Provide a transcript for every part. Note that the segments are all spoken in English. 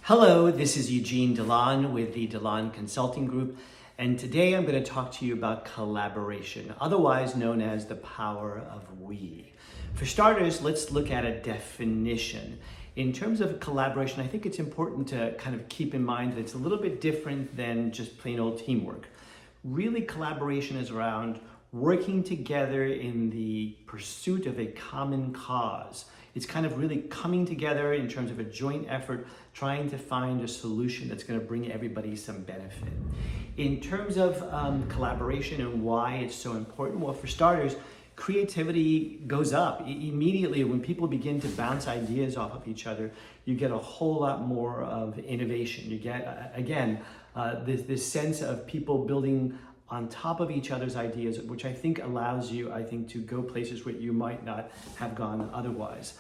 Hello, this is Eugene Dilan with the Dilan Consulting Group, and today I'm going to talk to you about collaboration, otherwise known as the power of we. For starters, let's look at a definition. In terms of collaboration, I think it's important to kind of keep in mind that it's a little bit different than just plain old teamwork. Really, collaboration is around working together in the pursuit of a common cause. It's kind of really coming together in terms of a joint effort, trying to find a solution that's going to bring everybody some benefit. In terms of collaboration and why it's so important, well, for starters, creativity goes up. Immediately when people begin to bounce ideas off of each other, you get a whole lot more of innovation. You get, this sense of people building on top of each other's ideas, which I think allows you, to go places where you might not have gone otherwise.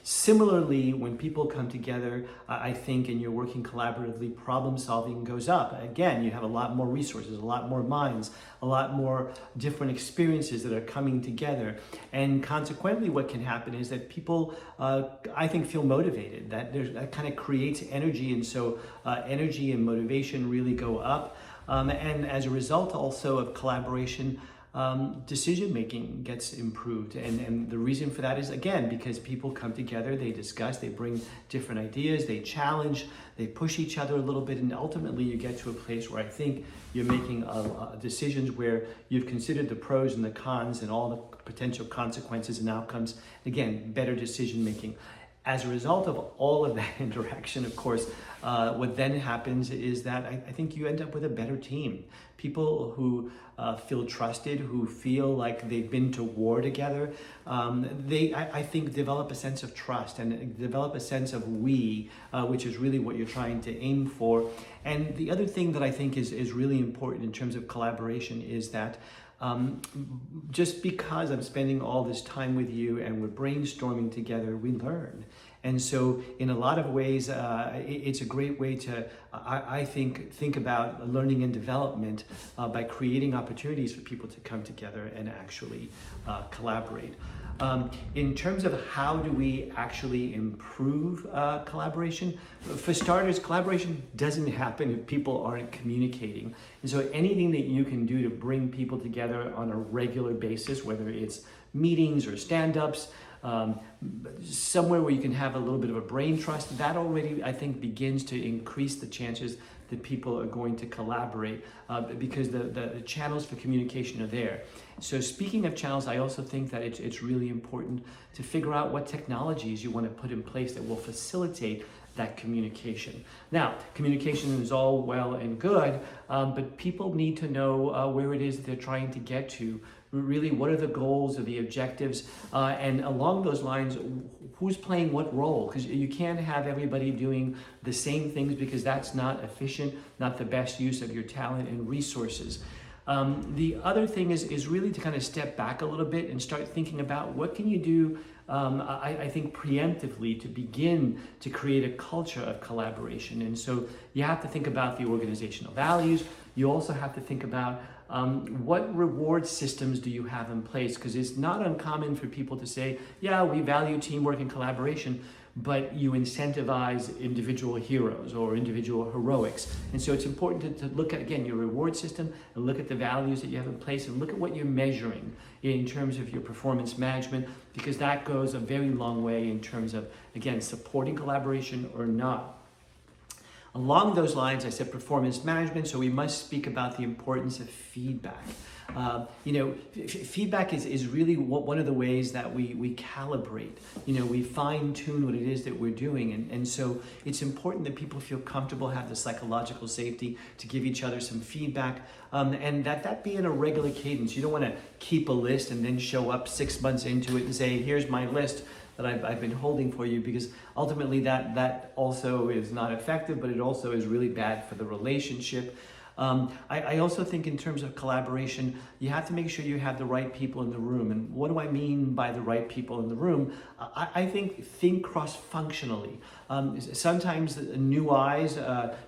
Similarly, when people come together, I think, and you're working collaboratively, problem solving goes up. Again, you have a lot more resources, a lot more minds, a lot more different experiences that are coming together. And consequently, what can happen is that people, I think, feel motivated. That kind of creates energy, and so energy and motivation really go up. And as a result also of collaboration, decision making gets improved. And the reason for that is, again, because people come together, they discuss, they bring different ideas, they challenge, they push each other a little bit, and ultimately you get to a place where I think you're making decisions where you've considered the pros and the cons and all the potential consequences and outcomes. Again, better decision making. As a result of all of that interaction, of course, what then happens is that I think you end up with a better team. People who feel trusted, who feel like they've been to war together, I think develop a sense of trust and develop a sense of we, which is really what you're trying to aim for. And the other thing that I think is really important in terms of collaboration is that just because I'm spending all this time with you and we're brainstorming together, we learn. And so in a lot of ways, it's a great way to, I think about learning and development by creating opportunities for people to come together and actually collaborate. In terms of how do we actually improve collaboration, for starters, collaboration doesn't happen if people aren't communicating. And so anything that you can do to bring people together on a regular basis, whether it's meetings or stand-ups, somewhere where you can have a little bit of a brain trust, that already, I think, begins to increase the chances that people are going to collaborate because the channels for communication are there. So speaking of channels, I also think that it's really important to figure out what technologies you want to put in place that will facilitate that communication. Now, communication is all well and good, but people need to know where it is that they're trying to get to. Really, what are the goals or the objectives? And along those lines, who's playing what role? Because you can't have everybody doing the same things because that's not efficient, not the best use of your talent and resources. The other thing is really to kind of step back a little bit and start thinking about what can you do, I think, preemptively to begin to create a culture of collaboration. And so you have to think about the organizational values. You also have to think about what reward systems do you have in place? Because it's not uncommon for people to say, yeah, we value teamwork and collaboration, but you incentivize individual heroes or individual heroics. And so it's important to look at, again, your reward system and look at the values that you have in place and look at what you're measuring in terms of your performance management, because that goes a very long way in terms of, again, supporting collaboration or not. Along those lines, I said performance management, so we must speak about the importance of feedback. Feedback is really one of the ways that we calibrate. We fine tune what it is that we're doing. And so it's important that people feel comfortable, have the psychological safety to give each other some feedback, and that be in a regular cadence. You don't want to keep a list and then show up 6 months into it and say, here's my list that I've been holding for you, because ultimately that also is not effective, but it also is really bad for the relationship. I also think in terms of collaboration, you have to make sure you have the right people in the room. And what do I mean by the right people in the room? I think cross-functionally. Sometimes new eyes,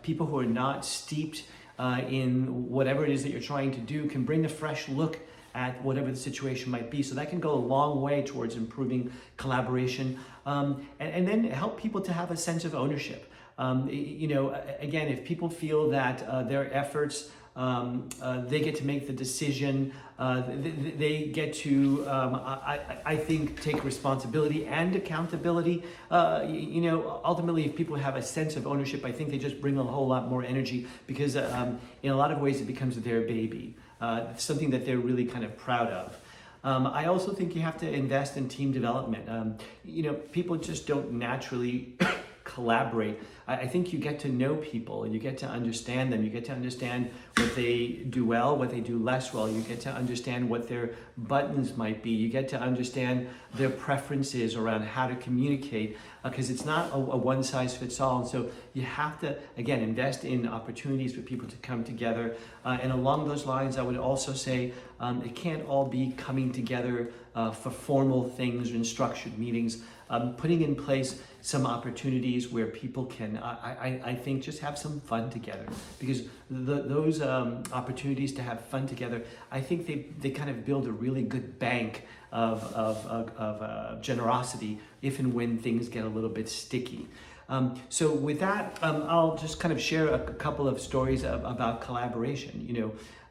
people who are not steeped in whatever it is that you're trying to do, can bring a fresh look at whatever the situation might be. So that can go a long way towards improving collaboration and then help people to have a sense of ownership. Again, if people feel that their efforts, they get to make the decision, they get to, I think, take responsibility and accountability. Ultimately, if people have a sense of ownership, I think they just bring a whole lot more energy because in a lot of ways it becomes their baby, something that they're really kind of proud of. I also think you have to invest in team development. People just don't naturally collaborate. I think you get to know people, you get to understand them, you get to understand what they do well, what they do less well, you get to understand what their buttons might be, you get to understand their preferences around how to communicate, because it's not a one-size-fits-all. And so you have to, again, invest in opportunities for people to come together. And along those lines, I would also say it can't all be coming together for formal things and structured meetings. Putting in place some opportunities where people can, I think, just have some fun together. Because those opportunities to have fun together, I think they kind of build a really good bank of generosity if and when things get a little bit sticky. So with that, I'll just kind of share a couple of stories about collaboration.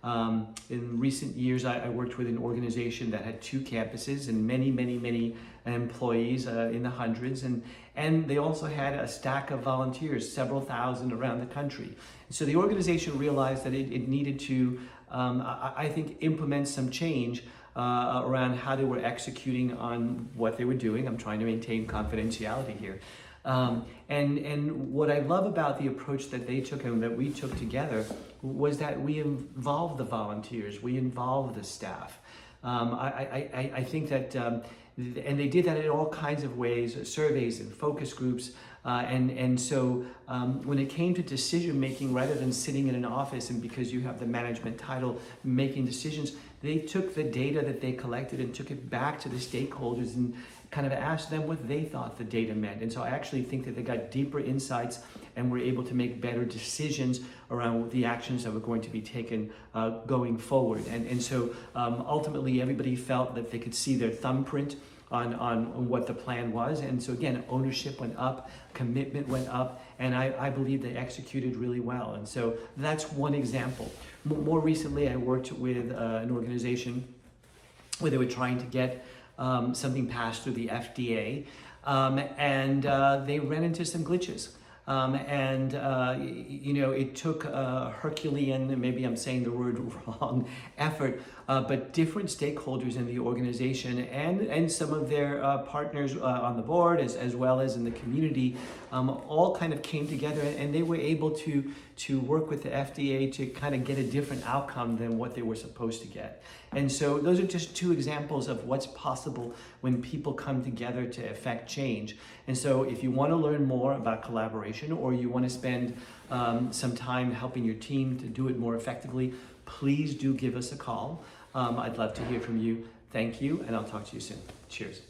In recent years, I worked with an organization that had 2 campuses and many employees in the hundreds, and they also had a stack of volunteers, several thousand around the country. So the organization realized that it needed to, I think, implement some change around how they were executing on what they were doing. I'm trying to maintain confidentiality here. And what I love about the approach that they took and that we took together was that we involved the volunteers, we involved the staff. I think that, and they did that in all kinds of ways, surveys and focus groups. So when it came to decision making, rather than sitting in an office and because you have the management title making decisions, they took the data that they collected and took it back to the stakeholders and kind of asked them what they thought the data meant. And so I actually think that they got deeper insights and were able to make better decisions around the actions that were going to be taken going forward. And so ultimately everybody felt that they could see their thumbprint on what the plan was. And so again, ownership went up, commitment went up, and I believe they executed really well. And so that's one example. More recently, I worked with an organization where they were trying to get something passed through the FDA, and they ran into some glitches. It took a Herculean, maybe I'm saying the word wrong, effort, but different stakeholders in the organization and some of their partners on the board as well as in the community all kind of came together, and they were able to work with the FDA to kind of get a different outcome than what they were supposed to get. And so those are just 2 examples of what's possible when people come together to effect change. And so if you want to learn more about collaboration, or you want to spend some time helping your team to do it more effectively, please do give us a call. I'd love to hear from you. Thank you, and I'll talk to you soon. Cheers.